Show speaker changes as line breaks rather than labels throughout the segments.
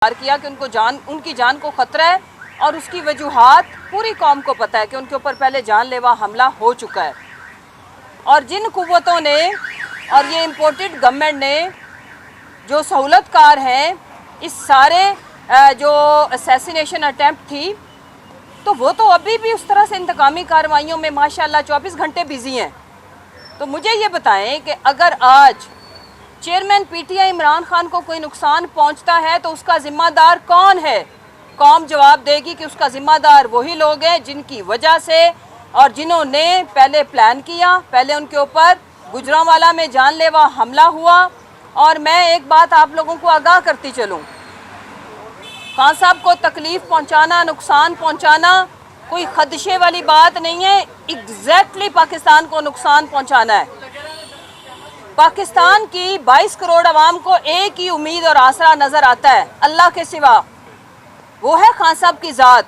کیا کہ ان کی جان کو خطرہ ہے اور اس کی وجوہات پوری قوم کو پتہ ہے کہ ان کے اوپر پہلے جان لیوا حملہ ہو چکا ہے، اور جن قوتوں نے اور یہ امپورٹڈ گورنمنٹ نے جو سہولت کار ہیں اس سارے جو اسیسینیشن اٹیمپٹ تھی، تو وہ تو ابھی بھی اس طرح سے انتقامی کارروائیوں میں ماشاءاللہ 24 گھنٹے بزی ہیں۔ تو مجھے یہ بتائیں کہ اگر آج chairman P T I Imran Khan کو کوئی نقصان پہنچتا ہے تو اس کا ذمہ دار کون ہے؟ قوم جواب دے گی کہ اس کا ذمہ دار وہی لوگ ہیں جن کی وجہ سے اور جنہوں نے پہلے پلان کیا، پہلے ان کے اوپر گجرانوالہ میں جان لیوا حملہ ہوا۔ اور میں ایک بات آپ لوگوں کو آگاہ کرتی چلوں، خان صاحب کو تکلیف پہنچانا، نقصان پہنچانا کوئی خدشے والی بات نہیں ہے، ایگزیکٹلی پاکستان کو نقصان پہنچانا ہے۔ پاکستان کی 22 کروڑ عوام کو ایک ہی امید اور آسرا نظر آتا ہے اللہ کے سوا، وہ ہے خان صاحب کی ذات،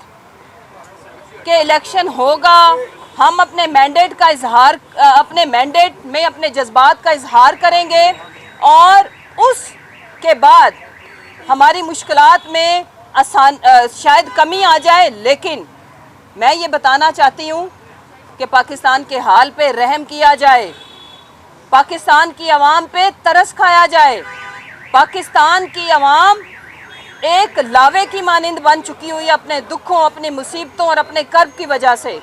کہ الیکشن ہوگا، ہم اپنے مینڈیٹ کا اظہار، اپنے مینڈیٹ میں اپنے جذبات کا اظہار کریں گے، اور اس کے بعد ہماری مشکلات میں شاید کمی آ جائے، لیکن میں یہ بتانا چاہتی ہوں کہ پاکستان کے حال پہ رحم کیا جائے، پاکستان کی عوام پہ ترس کھایا جائے۔ پاکستان کی عوام ایک لاوے کی مانند بن چکی ہوئی اپنے دکھوں، اپنی مصیبتوں اور اپنے کرب کی وجہ سے،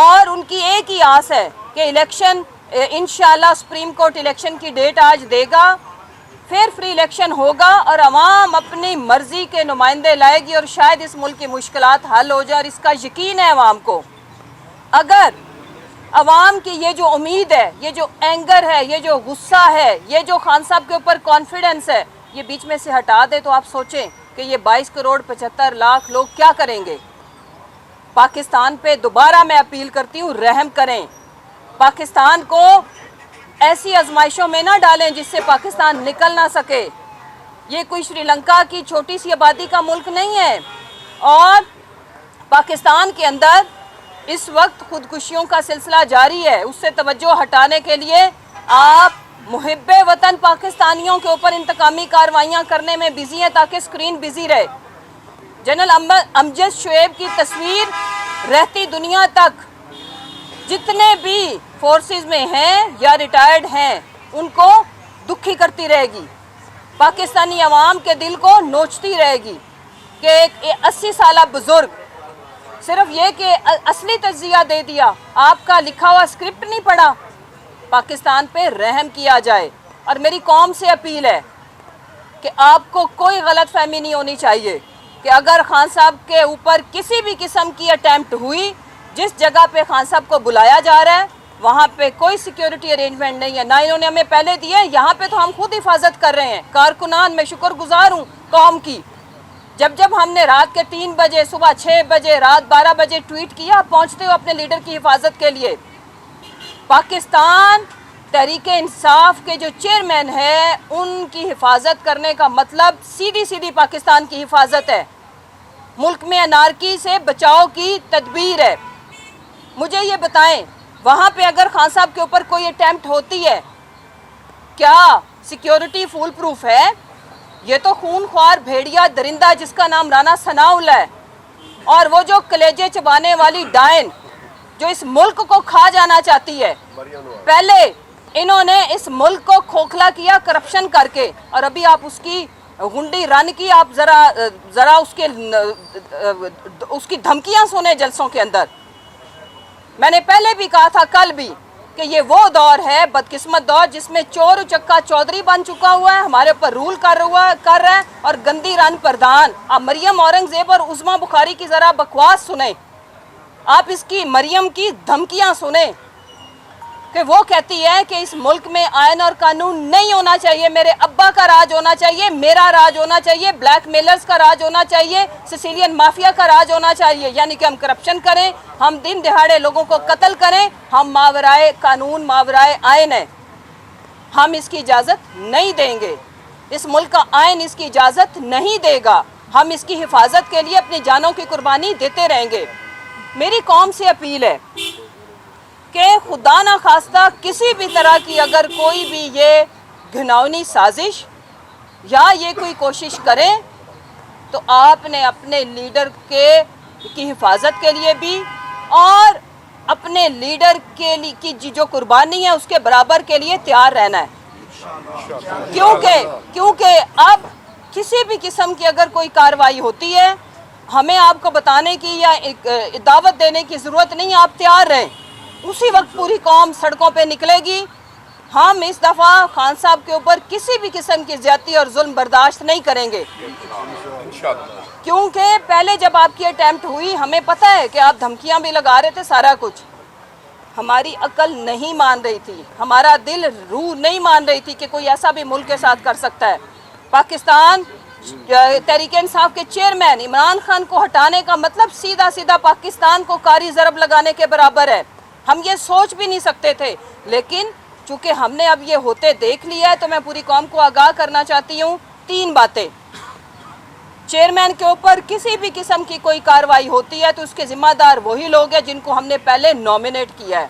اور ان کی ایک ہی آس ہے کہ الیکشن انشاءاللہ سپریم کورٹ الیکشن کی ڈیٹ آج دے گا، پھر فری الیکشن ہوگا اور عوام اپنی مرضی کے نمائندے لائے گی، اور شاید اس ملک کی مشکلات حل ہو جائے، اور اس کا یقین ہے عوام کو۔ اگر عوام کی یہ جو امید ہے، یہ جو اینگر ہے، یہ جو غصہ ہے، یہ جو خان صاحب کے اوپر کانفیڈنس ہے، یہ بیچ میں سے ہٹا دے تو آپ سوچیں کہ یہ 22 کروڑ 75 لاکھ لوگ کیا کریں گے۔ پاکستان پہ دوبارہ میں اپیل کرتی ہوں، رحم کریں، پاکستان کو ایسی آزمائشوں میں نہ ڈالیں جس سے پاکستان نکل نہ سکے۔ یہ کوئی سری لنکا کی چھوٹی سی آبادی کا ملک نہیں ہے، اور پاکستان کے اندر اس وقت خودکشیوں کا سلسلہ جاری ہے۔ اس سے توجہ ہٹانے کے لیے آپ محب وطن پاکستانیوں کے اوپر انتقامی کارروائیاں کرنے میں بزی ہیں تاکہ سکرین بزی رہے۔ جنرل امجد شعیب کی تصویر رہتی دنیا تک جتنے بھی فورسز میں ہیں یا ریٹائرڈ ہیں ان کو دکھی کرتی رہے گی، پاکستانی عوام کے دل کو نوچتی رہے گی کہ ایک 80 سالہ بزرگ صرف یہ کہ اصلی تجزیہ دے دیا، آپ کا لکھا ہوا اسکرپٹ نہیں پڑھا۔ پاکستان پہ رحم کیا جائے، اور میری قوم سے اپیل ہے کہ آپ کو کوئی غلط فہمی نہیں ہونی چاہیے کہ اگر خان صاحب کے اوپر کسی بھی قسم کی اٹیمپٹ ہوئی، جس جگہ پہ خان صاحب کو بلایا جا رہا ہے وہاں پہ کوئی سیکیورٹی ارینجمنٹ نہیں ہے، نہ انہوں نے ہمیں پہلے دیے، یہاں پہ تو ہم خود حفاظت کر رہے ہیں۔ کارکنان میں شکر گزار ہوں قوم کی، جب ہم نے رات کے 3 بجے، صبح 6 بجے، رات 12 بجے ٹویٹ کیا پہنچتے ہو اپنے لیڈر کی حفاظت کے لیے۔ پاکستان تحریک انصاف کے جو چیئرمین ہے ان کی حفاظت کرنے کا مطلب سیدھی پاکستان کی حفاظت ہے، ملک میں انارکی سے بچاؤ کی تدبیر ہے۔ مجھے یہ بتائیں، وہاں پہ اگر خان صاحب کے اوپر کوئی اٹیمپٹ ہوتی ہے، کیا سیکیورٹی فول پروف ہے؟ یہ تو خون خوار بھیڑیا درندہ جس کا نام رانا ثناءاللہ ہے، اور وہ جو کلیجے چبانے والی ڈائن جو اس ملک کو کھا جانا چاہتی ہے، پہلے انہوں نے اس ملک کو کھوکھلا کیا کرپشن کر کے، اور ابھی آپ اس کی گنڈی رن کی، آپ ذرا اس کی دھمکیاں سنیں جلسوں کے اندر۔ میں نے پہلے بھی کہا تھا، کل بھی، کہ یہ وہ دور ہے، بدقسمت دور، جس میں چور اچکا چودھری بن چکا ہوا ہے، ہمارے اوپر رول کر رہا ہے، اور گندی رن پردھان۔ آپ مریم اورنگزیب اور عظمیٰ بخاری کی ذرا بکواس سنیں، آپ اس کی مریم کی دھمکیاں سنیں کہ وہ کہتی ہے کہ اس ملک میں آئین اور قانون نہیں ہونا چاہیے، میرے ابا کا راج ہونا چاہیے، میرا راج ہونا چاہیے، بلیک میلرز کا راج ہونا چاہیے، سیسیلین مافیا کا راج ہونا چاہیے، یعنی کہ ہم کرپشن کریں، ہم دن دہاڑے لوگوں کو قتل کریں، ہم ماورائے قانون ماورائے آئین ہیں۔ ہم اس کی اجازت نہیں دیں گے، اس ملک کا آئین اس کی اجازت نہیں دے گا، ہم اس کی حفاظت کے لیے اپنی جانوں کی قربانی دیتے رہیں گے۔ میری قوم سے اپیل ہے کہ خدا نہ خواستہ کسی بھی طرح کی اگر کوئی بھی یہ گھناؤنی سازش یا یہ کوئی کوشش کریں تو آپ نے اپنے لیڈر کی حفاظت کے لیے بھی اور اپنے لیڈر کی جو قربانی ہے اس کے برابر کے لیے تیار رہنا ہے، کیونکہ اب کسی بھی قسم کی اگر کوئی کارروائی ہوتی ہے ہمیں آپ کو بتانے کی یا دعوت دینے کی ضرورت نہیں، آپ تیار رہیں، اسی وقت پوری قوم سڑکوں پہ نکلے گی۔ ہم اس دفعہ خان صاحب کے اوپر کسی بھی قسم کی زیادتی اور ظلم برداشت نہیں کریں گے، کیونکہ پہلے جب آپ کی اٹیمپٹ ہوئی ہمیں پتہ ہے کہ آپ دھمکیاں بھی لگا رہے تھے، سارا کچھ، ہماری عقل نہیں مان رہی تھی، ہمارا دل روح نہیں مان رہی تھی کہ کوئی ایسا بھی ملک کے ساتھ کر سکتا ہے۔ پاکستان تحریک انصاف کے چیئرمین عمران خان کو ہٹانے کا مطلب سیدھا سیدھا پاکستان کو کاری ضرب لگانے کے برابر ہے، ہم یہ سوچ بھی نہیں سکتے تھے، لیکن چونکہ ہم نے اب یہ ہوتے دیکھ لیا ہے تو میں پوری قوم کو آگاہ کرنا چاہتی ہوں 3 باتیں۔ چیئرمین کے اوپر کسی بھی قسم کی کوئی کارروائی ہوتی ہے تو اس کے ذمہ دار وہی لوگ ہیں جن کو ہم نے پہلے نومینیٹ کیا ہے۔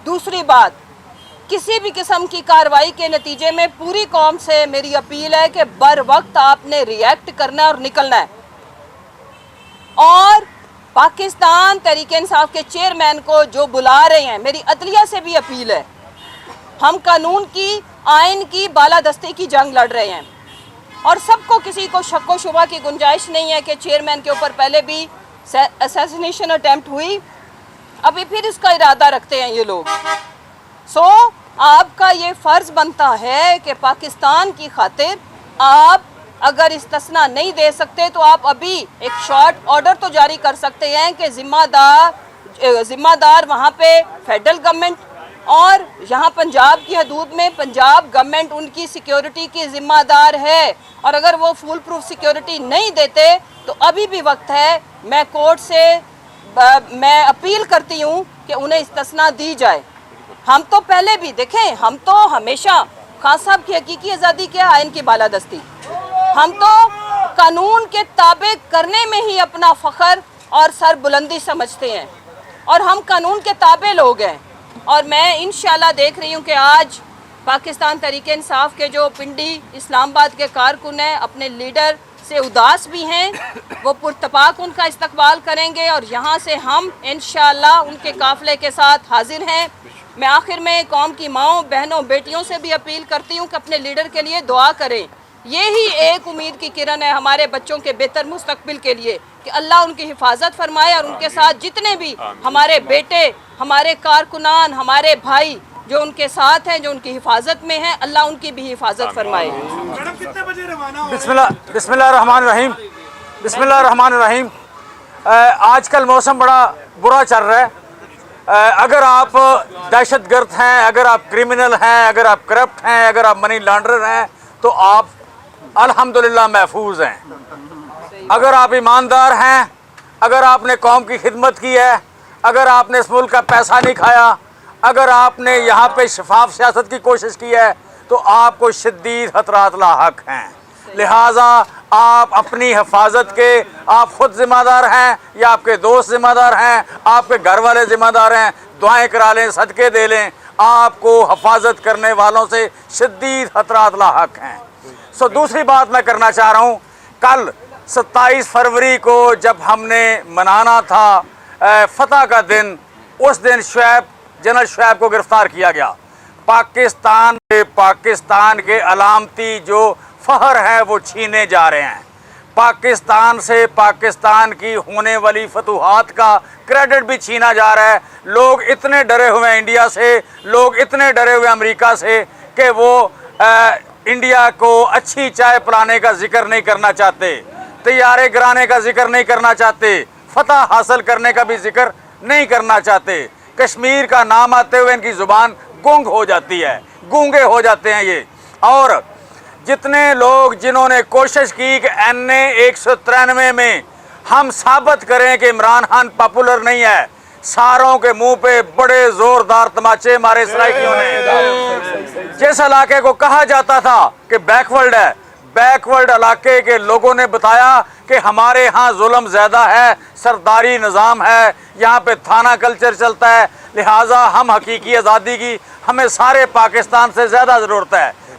دوسری بات، کسی بھی قسم کی کارروائی کے نتیجے میں پوری قوم سے میری اپیل ہے کہ بر وقت آپ نے ریئیکٹ کرنا ہے اور نکلنا ہے، اور پاکستان تحریک انصاف کے چیئرمین کو جو بلا رہے ہیں، میری عدلیہ سے بھی اپیل ہے، ہم قانون کی، آئین کی بالادستی کی جنگ لڑ رہے ہیں، اور سب کو کسی کو شک و شبہ کی گنجائش نہیں ہے کہ چیئرمین کے اوپر پہلے بھی اسیسینیشن اٹیمپٹ ہوئی، ابھی پھر اس کا ارادہ رکھتے ہیں یہ لوگ۔ آپ کا یہ فرض بنتا ہے کہ پاکستان کی خاطر آپ اگر استثناء نہیں دے سکتے تو آپ ابھی ایک شارٹ آرڈر تو جاری کر سکتے ہیں کہ ذمہ دار وہاں پہ فیڈرل گورنمنٹ، اور یہاں پنجاب کی حدود میں پنجاب گورنمنٹ ان کی سیکیورٹی کی ذمہ دار ہے، اور اگر وہ فول پروف سیکیورٹی نہیں دیتے تو ابھی بھی وقت ہے، میں کورٹ سے میں اپیل کرتی ہوں کہ انہیں استثناء دی جائے۔ ہم تو پہلے بھی دیکھیں، ہم تو ہمیشہ خان صاحب کی حقیقی آزادی کیا، آئین کی بالادستی، ہم تو قانون کے تابع کرنے میں ہی اپنا فخر اور سر بلندی سمجھتے ہیں، اور ہم قانون کے تابع لوگ ہیں، اور میں انشاءاللہ دیکھ رہی ہوں کہ آج پاکستان تحریک انصاف کے جو پنڈی اسلام آباد کے کارکن ہیں اپنے لیڈر سے اداس بھی ہیں، وہ پرتپاک ان کا استقبال کریں گے، اور یہاں سے ہم انشاءاللہ ان کے قافلے کے ساتھ حاضر ہیں۔ میں آخر میں قوم کی ماؤں، بہنوں، بیٹیوں سے بھی اپیل کرتی ہوں کہ اپنے لیڈر کے لیے دعا کریں، یہی ایک امید کی کرن ہے ہمارے بچوں کے بہتر مستقبل کے لیے کہ اللہ ان کی حفاظت فرمائے، اور ان کے ساتھ جتنے بھی ہمارے بیٹے، ہمارے کارکنان، ہمارے بھائی جو ان کے ساتھ ہیں، جو ان کی حفاظت میں ہیں، اللہ ان کی بھی حفاظت فرمائے۔
بسم اللہ الرحمن الرحیم۔ بسم اللہ الرحمن الرحیم۔ آج کل موسم بڑا برا چل رہا ہے، اگر آپ دہشت گرد ہیں، اگر آپ کرمنل ہیں، اگر آپ کرپٹ ہیں، اگر آپ منی لانڈرر ہیں تو آپ الحمدللہ محفوظ ہیں۔ اگر آپ ایماندار ہیں، اگر آپ نے قوم کی خدمت کی ہے، اگر آپ نے اس ملک کا پیسہ نہیں کھایا، اگر آپ نے یہاں پہ شفاف سیاست کی کوشش کی ہے تو آپ کو شدید خطرات لاحق ہیں، لہٰذا آپ اپنی حفاظت کے آپ خود ذمہ دار ہیں یا آپ کے دوست ذمہ دار ہیں، آپ کے گھر والے ذمہ دار ہیں، دعائیں کرا لیں، صدقے دے لیں، آپ کو حفاظت کرنے والوں سے شدید خطرات لاحق ہیں۔ دوسری بات میں کرنا چاہ رہا ہوں، کل 27 فروری کو جب ہم نے منانا تھا فتح کا دن، اس دن جنرل شعیب کو گرفتار کیا گیا۔ پاکستان کے علامتی جو فخر ہے وہ چھینے جا رہے ہیں، پاکستان سے پاکستان کی ہونے والی فتوحات کا کریڈٹ بھی چھینا جا رہا ہے۔ لوگ اتنے ڈرے ہوئے ہیں انڈیا سے، لوگ اتنے ڈرے ہوئے امریکہ سے کہ وہ انڈیا کو اچھی چائے پلانے کا ذکر نہیں کرنا چاہتے، طیارے گرانے کا ذکر نہیں کرنا چاہتے، فتح حاصل کرنے کا بھی ذکر نہیں کرنا چاہتے۔ کشمیر کا نام آتے ہوئے ان کی زبان گونگ ہو جاتی ہے، گونگے ہو جاتے ہیں یہ۔ اور جتنے لوگ جنہوں نے کوشش کی کہ NA 193 میں ہم ثابت کریں کہ عمران خان پاپولر نہیں ہے، ساروں کے منہ پہ بڑے زوردار تماچے مارے سرائکیوں نے۔ جس علاقے کو کہا جاتا تھا کہ بیک ورلڈ ہے، بیک ورلڈ علاقے کے لوگوں نے بتایا کہ ہمارے ہاں ظلم زیادہ ہے، سرداری نظام ہے، یہاں پہ تھانہ کلچر چلتا ہے، لہٰذا ہم حقیقی آزادی کی ہمیں سارے پاکستان سے زیادہ ضرورت ہے۔